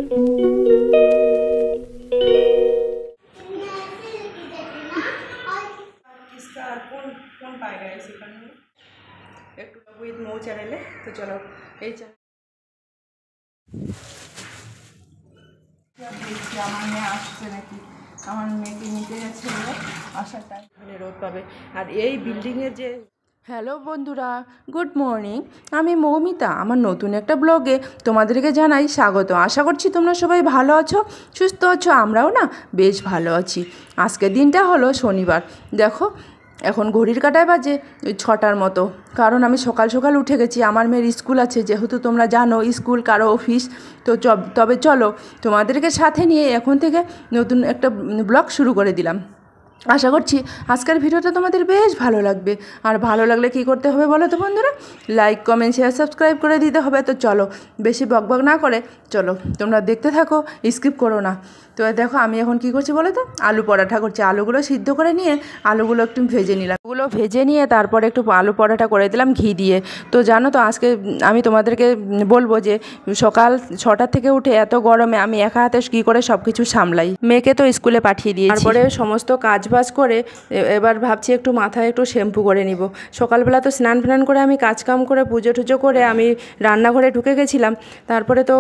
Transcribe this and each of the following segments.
कौन पाएगा ऐसे करने में एक विद मो चैनल है। तो चलो ये चैनल আমার মেয়ে আসছে নাকি, আমার মেয়েকে নিতে যাচ্ছে আসার টাইম রোদ পাবে। আর এই বিল্ডিংয়ের যে হ্যালো বন্ধুরা, গুড মর্নিং। আমি মৌমিতা, আমার নতুন একটা ব্লগে তোমাদেরকে জানাই স্বাগত। আশা করছি তোমরা সবাই ভালো আছো, সুস্থ আছো। আমরাও না বেশ ভালো আছি। আজকের দিনটা হলো শনিবার। দেখো এখন ঘড়ির কাঁটায় বাজে 6টার মতো, কারণ আমি সকাল সকাল উঠে গেছি। আমার মেয়ের স্কুল আছে, যেহেতু তোমরা জানো স্কুল কারো অফিস। তো তবে চলো তোমাদেরকে সাথে নিয়ে এখন থেকে নতুন একটা ব্লগ শুরু করে দিলাম। আশা করছি আজকের ভিডিওটা তোমাদের বেশ ভালো লাগবে। আর ভালো লাগলে কী করতে হবে বলো তো বন্ধুরা? লাইক, কমেন্ট, শেয়ার, সাবস্ক্রাইব করে দিতে হবে। তো চলো বেশি বকবক না করে চলো তোমরা দেখতে থাকো, স্কিপ করো না। তো দেখো আমি এখন কী করছি বলো তো? আলু পরাঠা করছি। আলুগুলো সিদ্ধ করে নিয়ে আলুগুলো একটু ভেজে নিলাম। ওগুলো ভেজে নিয়ে তারপরে একটু আলু পরাঠা করে দিলাম ঘি দিয়ে। তো জানো তো আজকে আমি তোমাদেরকে বলবো যে সকাল 6টার থেকে উঠে এত গরমে আমি একা হাতে কী করে সব কিছু সামলাই। মেয়েকে তো স্কুলে পাঠিয়ে দিয়েছি, তারপরে সমস্ত কাজবাজ করে এবার ভাবছি একটু মাথায় একটু শ্যাম্পু করে নিব। সকালবেলা তো স্নান ফ্নান করে আমি কাজকাম করে পুজো টুজো করে আমি রান্নাঘরে ঢুকে গেছিলাম। তারপরে তো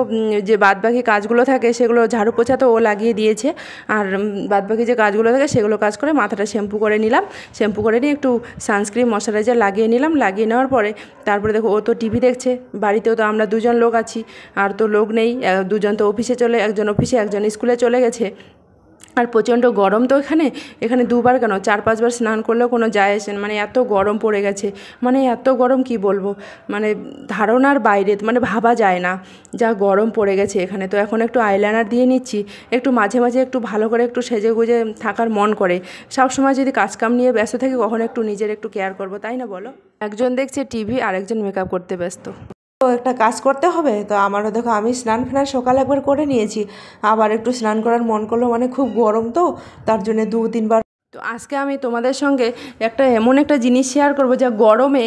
যে বাদবাকি কাজগুলো থাকে সেগুলো ঝাড়ু পোছা তো ও লাগিয়ে দিয়েছে। আর বাদবাকি যে কাজগুলো থাকে সেগুলো কাজ করে মাথাটা শ্যাম্পু করে নিলাম। শ্যাম্পু করে নিয়ে একটু সানস্ক্রিন ময়শ্চারাইজার লাগিয়ে নিলাম। লাগিয়ে নেওয়ার পরে তারপরে দেখো ও তো টিভি দেখছে। বাড়িতেও তো আমরা দুজন লোক আছি, আর তো লোক নেই। দুজন তো অফিসে একজন অফিসে একজন স্কুলে চলে গেছে। আর প্রচণ্ড গরম তো এখানে দুবার কেন 4-5বার স্নান করলেও কোনো যায় আসে না। মানে এত গরম পড়ে গেছে, মানে এত গরম কি বলবো, মানে ধারণার বাইরে, মানে ভাবা যায় না যা গরম পড়ে গেছে এখানে। তো এখন একটু আইলাইনার দিয়ে নিচ্ছি। একটু মাঝে মাঝে একটু ভালো করে একটু সেজে গুজে থাকার মন করে। সবসময় যদি কাজকাম নিয়ে ব্যস্ত থাকি কখন একটু নিজের একটু কেয়ার করবো, তাই না বলো? একজন দেখছে টিভি আর একজন মেকআপ করতে ব্যস্ত। তো একটা কাজ করতে হবে। তো আমারও দেখো আমি স্নান ফ্নান সকালে একবার করে নিয়েছি, আবার একটু স্নান করার মন করলো। মানে খুব গরম তো তার জন্য 2-3বার। তো আজকে আমি তোমাদের সঙ্গে এমন একটা জিনিস শেয়ার করবো যা গরমে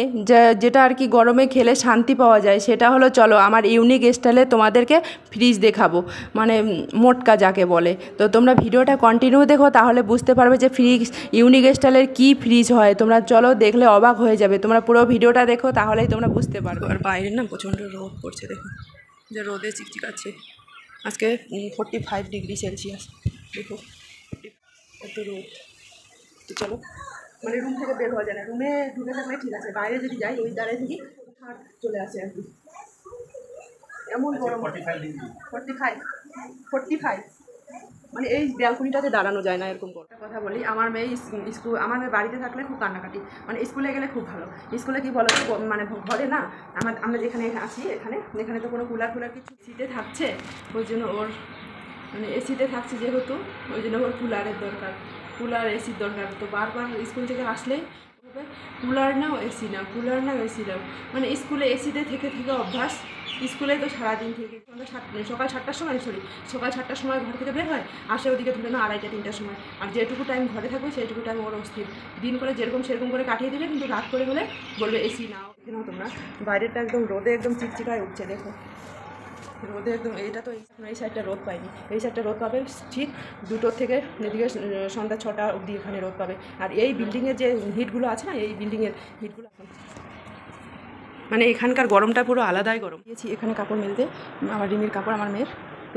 যেটা আর কি গরমে খেলে শান্তি পাওয়া যায়। সেটা হলো চলো আমার ইউনিক স্টাইলে তোমাদেরকে ফ্রিজ দেখাবো, মানে মোটকা যাকে বলে। তো তোমরা ভিডিওটা কন্টিনিউ দেখো, তাহলে বুঝতে পারবে যে ইউনিক স্টাইলের কী ফ্রিজ হয়। তোমরা চলো দেখলে অবাক হয়ে যাবে। তোমরা পুরো ভিডিওটা দেখো, তাহলেই তোমরা বুঝতে পারবে। আর বাইরে না প্রচণ্ড রোদ পড়ছে, দেখো যে রোদে চিকচিকাচ্ছে। আজকে 45 ডিগ্রি সেলসিয়াস, দেখো এত রোদ। তো চলো, মানে রুম থেকে বের হওয়া যায় না। রুমে ঢুকে থাকলে ঠিক আছে, বাইরে যদি যাই ওই দাঁড়িয়ে থেকে ঠাট চলে আসে আর কি। এমন গরম 45 মানে এই ব্যালকনিটাতে দাঁড়ানো যায় না, এরকম একটা কথা বলি। আমার মেয়ে আমার মেয়ে বাড়িতে থাকলে খুব কান্নাকাটি, মানে স্কুলে গেলে খুব ভালো। স্কুলে কি বলো, মানে ঘরে না আমরা যেখানে আছি এখানে তো কোনো কুলার কিছু এসিতে থাকছে। ওই জন্য ওর মানে এসিতে থাকছে যেহেতু, ওই জন্য ওর কুলারের দরকার, কুলার এসির দরকার। তো বারবার স্কুল থেকে আসলেই কুলার নাও এসি নাও, কুলার নাও এসি নাও। মানে স্কুলে এসিতে থেকে অভ্যাস। স্কুলে তো সারাদিন থেকে সকাল 7টার সময় সকাল 7টার সময় ঘর থেকে বের হয়, আসে ওদিকে ধরে না 2:30-3টার সময়। আর যেটুকু টাইম ঘরে থাকবে সেইটুকু টাইম ওর অস্থির। দিন করে যেরকম সেরকম করে কাটিয়ে দিলে, কিন্তু রাত করে হলে বলবে এসি নাও তোমরা। বাইরেটা একদম রোদে একদম চিকচিকায় উঠছে, দেখো রোদে একদম। এটা তো এই সাইডটা রোদ পাইনি, এই সাইডটা রোদ পাবে ঠিক 2টোর থেকে এদিকে সন্ধ্যা 6টা অবধি এখানে রোদ পাবে। আর এই বিল্ডিংয়ের যে হিটগুলো আছে না, এই বিল্ডিংয়ের হিটগুলো মানে এখানকার গরমটা পুরো আলাদাই গরম। দিয়েছি এখানে কাপড় মেলতে, আমার রিমির কাপড়, আমার মেয়ের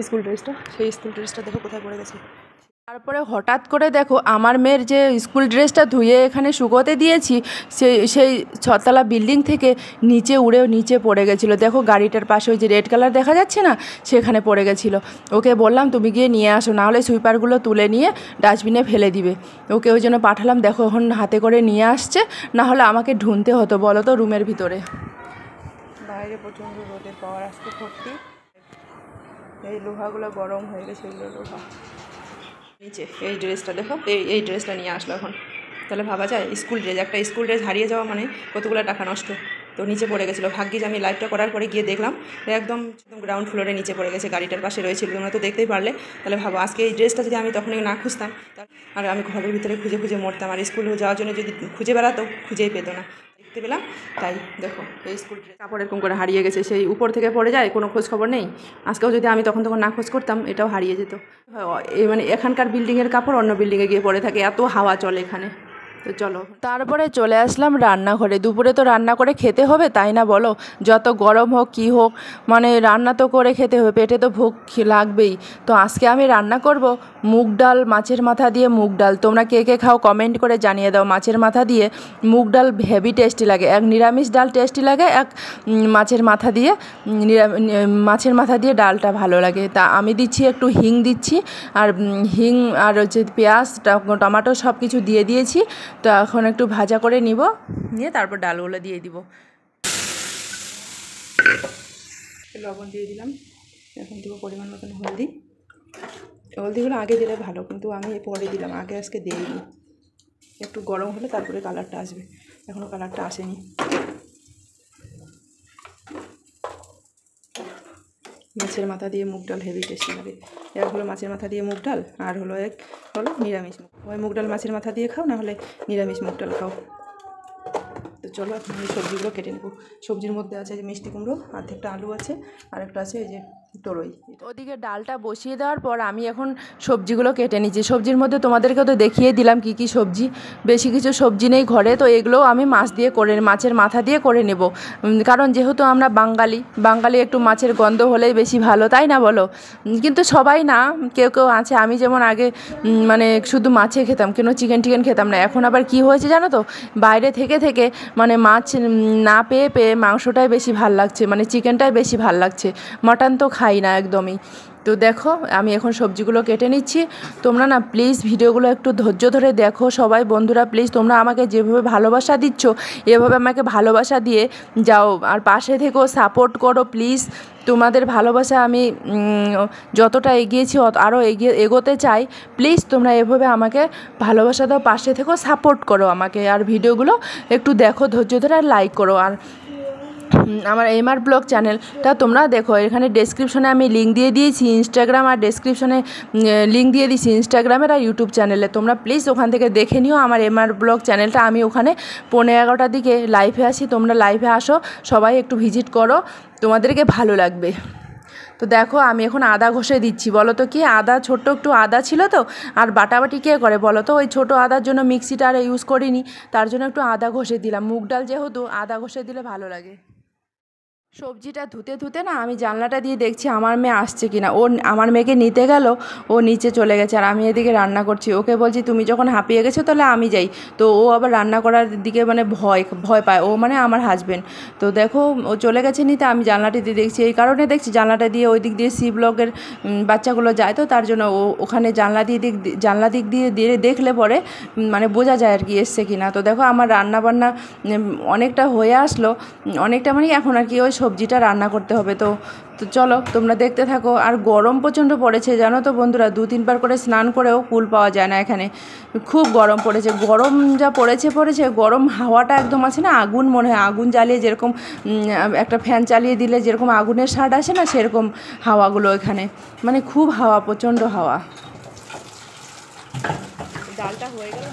স্কুল ড্রেসটা, সেই স্কুল ড্রেসটা দেখো কোথায় পড়ে গেছে। তারপরে হঠাৎ করে দেখো আমার মেয়ের যে স্কুল ড্রেসটা ধুয়ে এখানে শুকোতে দিয়েছি, সেই 6তলা বিল্ডিং থেকে নিচে পড়ে গেছিলো। দেখো গাড়িটার পাশে ওই যে রেড কালার দেখা যাচ্ছে না, সেখানে পড়ে গেছিলো। ওকে বললাম তুমি গিয়ে নিয়ে আসো, নাহলে সুইপারগুলো তুলে নিয়ে ডাস্টবিনে ফেলে দিবে। ওকে ওই জন্য পাঠালাম। দেখো এখন হাতে করে নিয়ে আসছে, নাহলে আমাকে ঢুনতে হতো বলো তো রুমের ভিতরে। বাইরে প্রচণ্ড রোদের পাওয়ার আসতে ভর্তি। এই লোহাগুলো গরম হয়ে গেছে, এগুলো লোহা। নিচে এই ড্রেসটা দেখো, এই ড্রেসটা নিয়ে আসলো এখন। তাহলে ভাবা যায় স্কুল ড্রেস হারিয়ে যাওয়া মানে কতগুলো টাকা নষ্ট। তো নিচে পড়ে গেছিলো। ভাগ্যে যে আমি লাইভটা করার পরে গিয়ে দেখলাম একদম গ্রাউন্ড ফ্লোরে নিচে পড়ে গেছে, গাড়িটার পাশে রয়েছিল। তোমরা তো দেখতেই পারলে। তাহলে ভাবো আজকে এই ড্রেসটা যদি আমি তখনই না খুঁজতাম, আর আমি ঘরের ভিতরে খুঁজে মরতাম। আর স্কুলে যাওয়ার জন্য যদি খুঁজে বেড়াতো, খুঁজেই পেতো না। দেখতে পেলাম, তাই দেখো এই স্কুল ড্রেস কাপড় এরকম করে হারিয়ে গেছে, সেই উপর থেকে পড়ে যায়, কোনো খোঁজ খবর নেই। আজকেও যদি আমি তখন না খোঁজ করতাম এটাও হারিয়ে যেত। মানে এখানকার বিল্ডিংয়ের কাপড় অন্য বিল্ডিংয়ে গিয়ে পড়ে থাকে, এত হাওয়া চলে এখানে। তো চলো, তারপরে চলে আসলাম রান্নাঘরে। দুপুরে তো রান্না করে খেতে হবে, তাই না বলো? যত গরম হোক কী হোক, মানে রান্না তো করে খেতে হবে, পেটে তো ভোগ লাগবেই। তো আজকে আমি রান্না করব মুগ ডাল, মাছের মাথা দিয়ে মুগ ডাল। তোমরা কে কে খাও কমেন্ট করে জানিয়ে দাও। মাছের মাথা দিয়ে মুগ ডাল হেভি টেস্টি লাগে। এক নিরামিষ ডাল টেস্টি লাগে, এক মাছের মাথা দিয়ে মাছের মাথা দিয়ে ডালটা ভালো লাগে। তা আমি দিচ্ছি একটু হিং দিচ্ছি, আর হিং আর হচ্ছে পেঁয়াজ টমেটো সব কিছু দিয়ে দিয়েছি। তো এখন একটু ভাজা করে নিয়ে তারপর ডালগুলো দিয়ে দিব। লবণ দিয়ে দিলাম, এখন দিব পরিমাণ মতন হলদিগুলো আগে দিলে ভালো, কিন্তু আমি পরে দিলাম, আগে আজকে দিইনি। একটু গরম হলে তারপরে কালারটা আসবে, এখনও কালারটা আসেনি। মাছের মাথা দিয়ে মুগ ডাল হেভি টেস্টি লাগে। এক হলো মাছের মাথা দিয়ে মুগ ডাল, আর হলো নিরামিষ ওই মুগ ডাল মাছের মাথা দিয়ে খাও, না হলে নিরামিষ মুগ ডাল খাও। তো চলো এখন আমি সবজিগুলো কেটে নেব। সবজির মধ্যে আছে যে মিষ্টি কুমড়ো, অর্ধেকটা আলু আছে, আর একটা আছে এই যে তরই। ওদিকে ডালটা বসিয়ে দেওয়ার পর আমি এখন সবজিগুলো কেটে নিচ্ছি। সবজির মধ্যে তোমাদেরকে তো দেখিয়ে দিলাম কি কি সবজি, বেশি কিছু সবজি নেই ঘরে। তো এগুলোও আমি মাছের মাথা দিয়ে করে নেব, কারণ যেহেতু আমরা বাঙালি একটু মাছের গন্ধ হলেই বেশি ভালো, তাই না বলো? কিন্তু সবাই না, কেউ কেউ আছে, আমি যেমন আগে মানে শুধু মাছে খেতাম, কোনো চিকেন খেতাম না। এখন আবার কি হয়েছে জানো তো, বাইরে থেকে মানে মাছ না পেয়ে মাংসটাই বেশি ভাল লাগছে, মানে চিকেনটাই বেশি ভাল লাগছে। মাটন তো খাই না একদমই। তো দেখো আমি এখন সবজিগুলো কেটে নিচ্ছি। তোমরা না প্লিজ ভিডিওগুলো একটু ধৈর্য ধরে দেখো সবাই বন্ধুরা, প্লিজ তোমরা আমাকে যেভাবে ভালোবাসা দিচ্ছ এভাবে আমাকে ভালোবাসা দিয়ে যাও, আর পাশে থেকেও সাপোর্ট করো প্লিজ। তোমাদের ভালোবাসা আমি যতটা এগিয়েছি আরও এগোতে চাই। প্লিজ তোমরা এভাবে আমাকে ভালোবাসা দাও, পাশে থেকেও সাপোর্ট করো আমাকে, আর ভিডিওগুলো একটু দেখো ধৈর্য ধরে, আর লাইক করো। আর আমার এমআর ব্লগ চ্যানেলটা তোমরা দেখো, এখানে ডেসক্রিপশনে আমি লিঙ্ক দিয়ে দিয়েছি, ইনস্টাগ্রাম আর ডেসক্রিপশনে লিঙ্ক দিয়ে দিয়েছি ইনস্টাগ্রামের আর ইউটিউব চ্যানেলে। তোমরা প্লিজ ওখান থেকে দেখে নিও আমার এমআর ব্লগ চ্যানেলটা। আমি ওখানে 11:30টার দিকে লাইভে আসি, তোমরা লাইভে আসো, সবাই একটু ভিজিট করো, তোমাদেরকে ভালো লাগবে। তো দেখো আমি এখন আদা ঘষে দিচ্ছি। বলো তো কি, আদা ছোট্ট একটু আদা ছিল তো, আর বাটাবাটি কে করে বলো তো? ওই ছোটো আদার জন্য মিক্সিটা আর ইউজ করিনি, তার জন্য একটু আদা ঘষে দিলাম। মুগ ডাল যেহেতু আদা ঘষে দিলে ভালো লাগে। সবজিটা ধুতে না আমি জানলাটা দিয়ে দেখছি আমার মেয়ে আসছে কিনা। আমার মেয়েকে নিতে গেল, ও নিচে চলে গেছে, আর আমি এদিকে রান্না করছি। ওকে বলছি তুমি যখন হাঁপিয়ে গেছো তাহলে আমি যাই। তো ও আবার রান্না করার দিকে মানে ভয় পায়, ও মানে আমার হাজবেন্ড। তো দেখো ও চলে গেছে নিতে, আমি জানলাটা দিয়ে দেখছি। এই কারণে দেখছি জানলাটা দিয়ে ওই দিক দিয়ে সি ব্লকের বাচ্চাগুলো যায়, তো তার জন্য ওখানে জানলা দিক দিয়ে দেখলে পরে মানে বোঝা যায় আর কি এসছে কিনা। তো দেখো আমার রান্নাবান্না অনেকটা হয়ে আসলো, অনেকটা মানে এখন আর কি ওই সবজিটা রান্না করতে হবে। তো চলো তোমরা দেখতে থাকো। আর গরম প্রচণ্ড পড়েছে জানো তো বন্ধুরা, 2-3 বার করে স্নান করেও কুল পাওয়া যায় না এখানে, খুব গরম পড়েছে। গরম যা পড়েছে গরম হাওয়াটা একদম আছে না, আগুন মনে হয়, আগুন জ্বালিয়ে যেরকম একটা ফ্যান চালিয়ে দিলে যেরকম আগুনের স্বাদ আসে না, সেরকম হাওয়াগুলো এখানে, মানে খুব হাওয়া, প্রচণ্ড হাওয়া। ডালটা হয়ে গেল,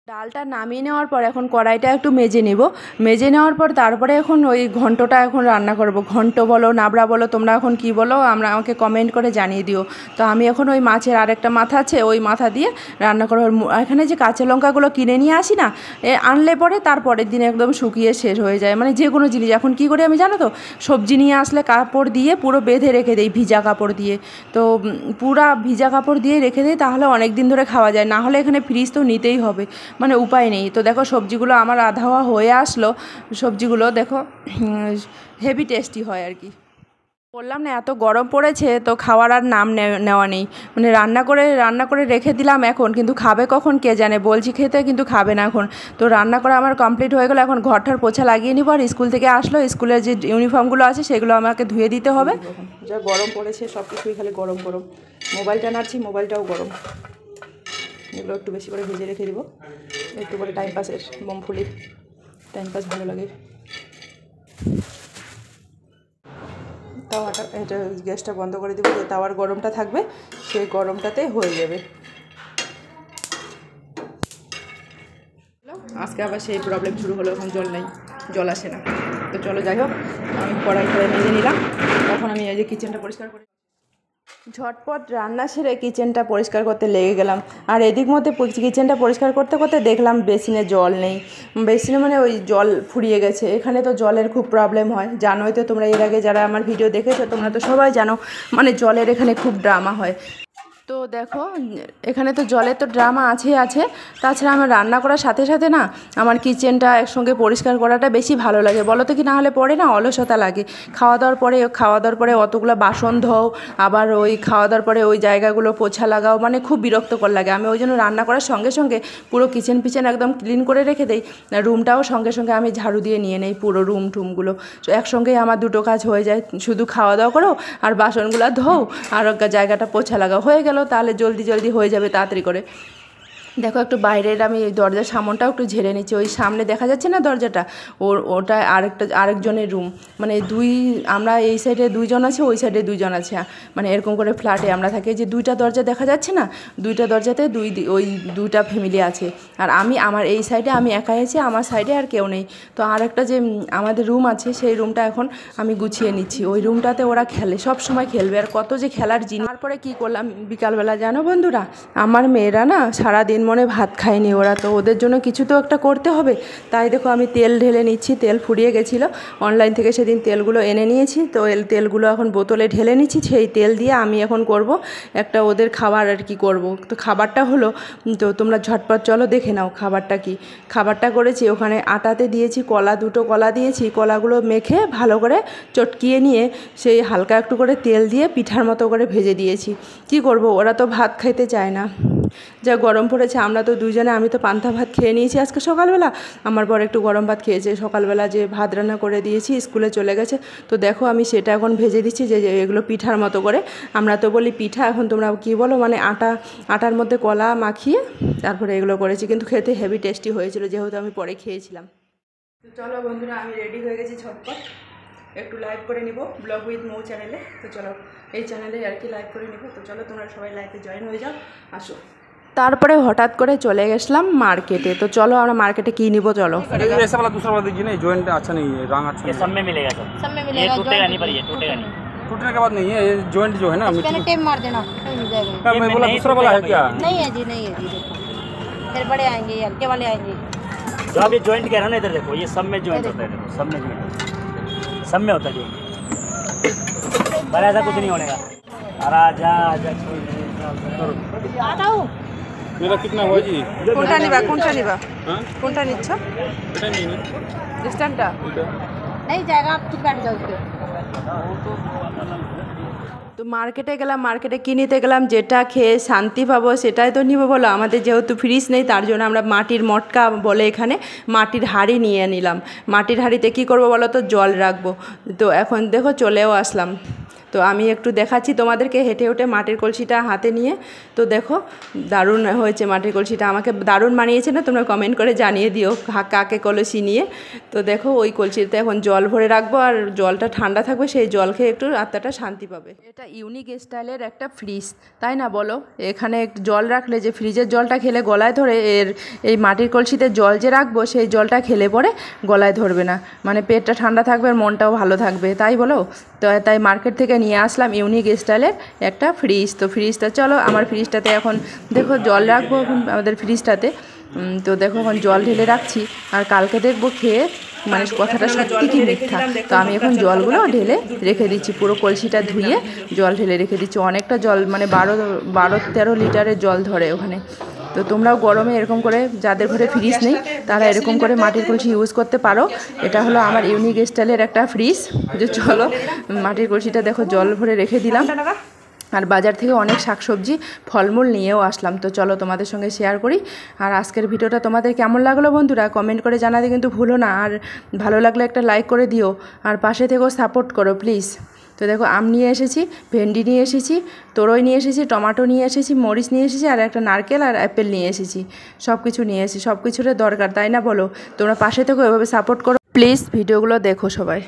ডালটা নামিয়ে নেওয়ার পর এখন কড়াইটা একটু মেজে নেওয়ার পর তারপরে এখন ওই ঘন্টটা এখন রান্না করব। ঘন্ট বলো, নাবড়া বলো, তোমরা এখন কি বলো আমাকে কমেন্ট করে জানিয়ে দিও। তো আমি এখন ওই মাছের আরেকটা মাথা আছে, ওই মাথা দিয়ে রান্না করবো। এখানে যে কাঁচা লঙ্কাগুলো কিনে নিয়ে আসি না, আনলে পরে তারপরের দিন একদম শুকিয়ে শেষ হয়ে যায়, মানে যে কোনো জিনিস। এখন কি করি আমি জানো তো, সবজি নিয়ে আসলে কাপড় দিয়ে পুরো বেঁধে রেখে দেই, ভিজা কাপড় দিয়ে। তো পুরা ভিজা কাপড় দিয়ে রেখে দিই, তাহলে অনেক দিন ধরে খাওয়া যায়। না হলে এখানে ফ্রিজ তো নিতেই হবে, মানে উপায় নেই। তো দেখো সবজিগুলো আমার আধা হয়ে আসলো, সবজিগুলো দেখো হেভি টেস্টি হয় আর কি। বললাম না এত গরম পড়েছে, তো খাওয়ার আর নাম নেওয়া নেই, মানে রান্না করে রেখে দিলাম এখন, কিন্তু খাবে কখন কে জানে। বলছি খেতে, কিন্তু খাবে না এখন। তো রান্না করা আমার কমপ্লিট হয়ে গেলো, এখন ঘরটার পোছা লাগিয়ে নিব। আর স্কুল থেকে আসলো, স্কুলের যে ইউনিফর্মগুলো আছে সেগুলো আমাকে ধুয়ে দিতে হবে। যা গরম পড়েছে সব কিছুই খালি গরম। মোবাইলটা নাড়ছি, মোবাইলটাও গরম। এগুলো একটু বেশি করে ভেজে রেখে দিব, একটু করে টাইম পাসের, মুংফলি টাইম পাস ভালো লাগে। তাওয়াটা এটা গ্যাসটা বন্ধ করে দেবো, যে তাওয়ার গরমটা থাকবে সেই গরমটাতে হয়ে যাবে। আজকে আবার সেই প্রবলেম শুরু হলো, এখন জল নাই। জল আসে না। তো চলো যাই হোক, আমি কড়াই করে মেজে নিলাম। তখন আমি এই যে কিচেনটা পরিষ্কার করে ঝটপট রান্না সেরে কিচেনটা পরিষ্কার করতে লেগে গেলাম। আর এদিক মধ্যে কিচেনটা পরিষ্কার করতে করতে দেখলাম বেসিনে জল নেই। বেসিনে মানে ওই জল ফুরিয়ে গেছে। এখানে তো জলের খুব প্রবলেম হয়, জানোই তো তোমরা, এর আগে যারা আমার ভিডিও দেখেছো তোমরা তো সবাই জানো, মানে জলের এখানে খুব ড্রামা হয়। তো দেখো এখানে তো জলের তো ড্রামা আছে। তাছাড়া আমার রান্না করার সাথে সাথে না আমার কিচেনটা একসঙ্গে পরিষ্কার করাটা বেশি ভালো লাগে, বলো তো কি? না হলে পরে না অলসতা লাগে। খাওয়া দাওয়ার পরে অতগুলো বাসন ধোও, আবার ওই খাওয়া দাওয়ার পরে ওই জায়গাগুলো পোছা লাগাও, মানে খুব বিরক্তকর লাগে। আমি ওই জন্য রান্না করার সঙ্গে সঙ্গে পুরো কিচেন একদম ক্লিন করে রেখে দেই। রুমটাও সঙ্গে সঙ্গে আমি ঝাড়ু দিয়ে নিয়ে নেই, পুরো টুমগুলো একসঙ্গেই আমার দুটো কাজ হয়ে যায়। শুধু খাওয়া দাওয়া করো আর বাসনগুলো ধোও আর জায়গাটা পোছা লাগাও, হয়ে গেল। তাহলে জলদি হয়ে যাবে তাড়াতাড়ি করে। দেখো একটু বাইরের আমি দরজার সামনটাও একটু ঝেড়ে নিচ্ছি। ওই সামনে দেখা যাচ্ছে না দরজাটা, ওটা আরেকজনের রুম। মানে আমরা এই সাইডে 2 জন আছে, ওই সাইডে 2 জন আছে, মানে এরকম করে ফ্ল্যাটে আমরা থাকি। যে 2টা দরজা দেখা যাচ্ছে না, 2টা দরজাতে ওই 2টা ফ্যামিলি আছে। আর আমার এই সাইডে আমি একাই আছি, আমার সাইডে আর কেউ নেই। তো আরেকটা যে আমাদের রুম আছে, সেই রুমটা এখন আমি গুছিয়ে নিচ্ছি। ওই রুমটাতে ওরা খেলে, সব সময় খেলবে, আর কত যে খেলার জিনিস। তারপরে কি করলাম বিকালবেলা জানো বন্ধুরা, আমার মেয়েরা না সারাদিন মনে ভাত খায়নি ওরা, তো ওদের জন্য কিছু তো একটা করতে হবে। তাই দেখো আমি তেল ঢেলে নিচ্ছি। তেল ফুরিয়ে গেছিলো, অনলাইন থেকে সেদিন তেলগুলো এনে নিয়েছি। তো তেলগুলো এখন বোতলে ঢেলে নিচ্ছি। সেই তেল দিয়ে আমি এখন করব একটা ওদের খাবার আর কি করব। তো খাবারটা হলো, তো তোমরা ঝটপট চলো দেখে নাও খাবারটা কি। খাবারটা করেছি, ওখানে আটাতে দিয়েছি দুটো কলা দিয়েছি। কলাগুলো মেখে ভালো করে চটকিয়ে নিয়ে সেই হালকা একটু করে তেল দিয়ে পিঠার মতো করে ভেজে দিয়েছি। কি করব, ওরা তো ভাত খাইতে চায় না। যা গরম পড়েছে, আমরা তো 2 জনে, আমি তো পান্তা ভাত খেয়ে নিয়েছি আজকে সকালবেলা। আমার বর একটু গরম ভাত খেয়েছে। সকালবেলা যে ভাত রান্না করে দিয়েছি, স্কুলে চলে গেছে। তো দেখো আমি সেটা এখন ভেজে দিচ্ছি, যে এগুলো পিঠার মতো করে। আমরা তো বলি পিঠা, এখন তোমরা কি বলো, মানে আটার মধ্যে কলা মাখিয়ে তারপরে এগুলো করেছি। কিন্তু খেতে হেভি টেস্টি হয়েছিল, যেহেতু আমি পরে খেয়েছিলাম। তো চলো বন্ধুরা, আমি রেডি হয়ে গেছি ঝটপট। একটু লাইভ করে নিব ব্লগ উইথ মৌ চ্যানেলে। তো চলো এই চ্যানেলে আর কি লাইভ করে নিব। তো চলো তোমরা সবাই লাইভে জয়েন হয়ে যাও, আসো। তারপরে হঠাৎ করে চলে গেছিলাম মার্কেটে। তো চলো আমরা মার্কেটে কি নিব, চলো। ऐसा वाला दूसरा वाला दीजिए नहीं, जॉइंट अच्छा नहीं है, रंग अच्छा ये सब में मिलेगा, सब में मिलेगा। ये टूटेगा नहीं, पर ये टूटेगा नहीं। टूटने के बाद नहीं है, ये जॉइंट जो है ना पहले टेप मार देना, नहीं मिल जाएगा। क्या मैं बोला दूसरा वाला है क्या? नहीं है जी, नहीं है जी। देखो फिर बड़े आएंगे, हल्के वाले आएंगे। जो आप ये जॉइंट कह रहे हो ना, इधर देखो, ये सब में जॉइंट होता है। देखो सब में जॉइंट, सब में होता है जॉइंट। पर ऐसा कुछ नहीं होने का। अरे आजा आता हूँ। मेरा कितना हुआ जी? কোনটা নিবা? हाँ কোনটা নিচ্ছ? पता नहीं ना ডিস্টেন্সটা नहीं जाएगा, आप चुप बैठ जाओ। তো মার্কেটে গেলাম, মার্কেটে কি নিতে গেলাম, যেটা খেয়ে শান্তি পাবো সেটাই তো নিব বলো। আমাদের যেহেতু ফ্রিজ নেই, তার জন্য আমরা মাটির মটকা বলে এখানে, মাটির হাঁড়ি নিয়ে নিলাম। মাটির হাঁড়িতে কি করব বলো তো, জল রাখবো। তো এখন দেখো চলেও আসলাম। তো আমি একটু দেখাচ্ছি তোমাদেরকে হেঁটে হেঁটে মাটির কলসিটা হাতে নিয়ে। তো দেখো দারুণ হয়েছে মাটির কলসিটা, আমাকে দারুণ মানিয়েছে না? তোমরা কমেন্ট করে জানিয়ে দিও কাকে কলসি নিয়ে। তো দেখো ওই কলসিতে এখন জল ভরে রাখবো, আর জলটা ঠান্ডা থাকবে, সেই জল খেয়ে একটু আত্মাটা শান্তি পাবে। এটা ইউনিক স্টাইলের একটা ফ্রিজ, তাই না বলো? এখানে জল রাখলে, যে ফ্রিজের জলটা খেলে গলায় ধরে, এই মাটির কলসিতে জল যে রাখবো সেই জলটা খেলে পরে গলায় ধরবে না, মানে পেটটা ঠান্ডা থাকবে আর মনটাও ভালো থাকবে, তাই বলো? তো তাই মার্কেট থেকে নিয়ে আসলাম ইউনিক স্টাইলের একটা ফ্রিজ। তো ফ্রিজটা চলো, আমার ফ্রিজটাতে এখন দেখো জল রাখবো এখন আমাদের ফ্রিজটাতে। তো দেখো এখন জল ঢেলে রাখছি, আর কালকে দেখবো খেয়ে মানে কথাটা সত্যি কি মিথ্যা। তো আমি এখন জলগুলো ঢেলে রেখে দিচ্ছি, পুরো কলসিটা ধুয়ে জল ঢেলে রেখে দিচ্ছি। অনেকটা জল, মানে 12-13 লিটারের জল ধরে ওখানে। তো তোমরাও গরমে এরকম করে, যাদের ঘরে ফ্রিজ নেই তারা এরকম করে মাটির কলসি ইউজ করতে পারো। এটা হলো আমার ইউনিক স্টাইলের একটা ফ্রিজ। যে চলো মাটির কলসিটা দেখো জল ভরে রেখে দিলাম, আর বাজার থেকে অনেক শাকসবজি ফলমূল নিয়েও আসলাম। তো চলো তোমাদের সঙ্গে শেয়ার করি। আর আজকের ভিডিওটা তোমাদের কেমন লাগলো বন্ধুরা, কমেন্ট করে জানাতে কিন্তু ভুলো না। আর ভালো লাগলে একটা লাইক করে দিও, আর পাশে থেকেও সাপোর্ট করো প্লিজ। তো দেখো আম নিয়ে এসেছি, ভেন্ডি নিয়ে এসেছি, তরই নিয়ে এসেছি, টমেটো নিয়ে এসেছি, মরিচ নিয়ে এসেছি, আর একটা নারকেল আর অ্যাপেল নিয়ে এসেছি। সব কিছু নিয়ে এসেছি, সব কিছুরই দরকার, তাই না বলো? তোমরা পাশে থেকেও এভাবে সাপোর্ট করো প্লিজ। ভিডিওগুলো দেখো সবাই।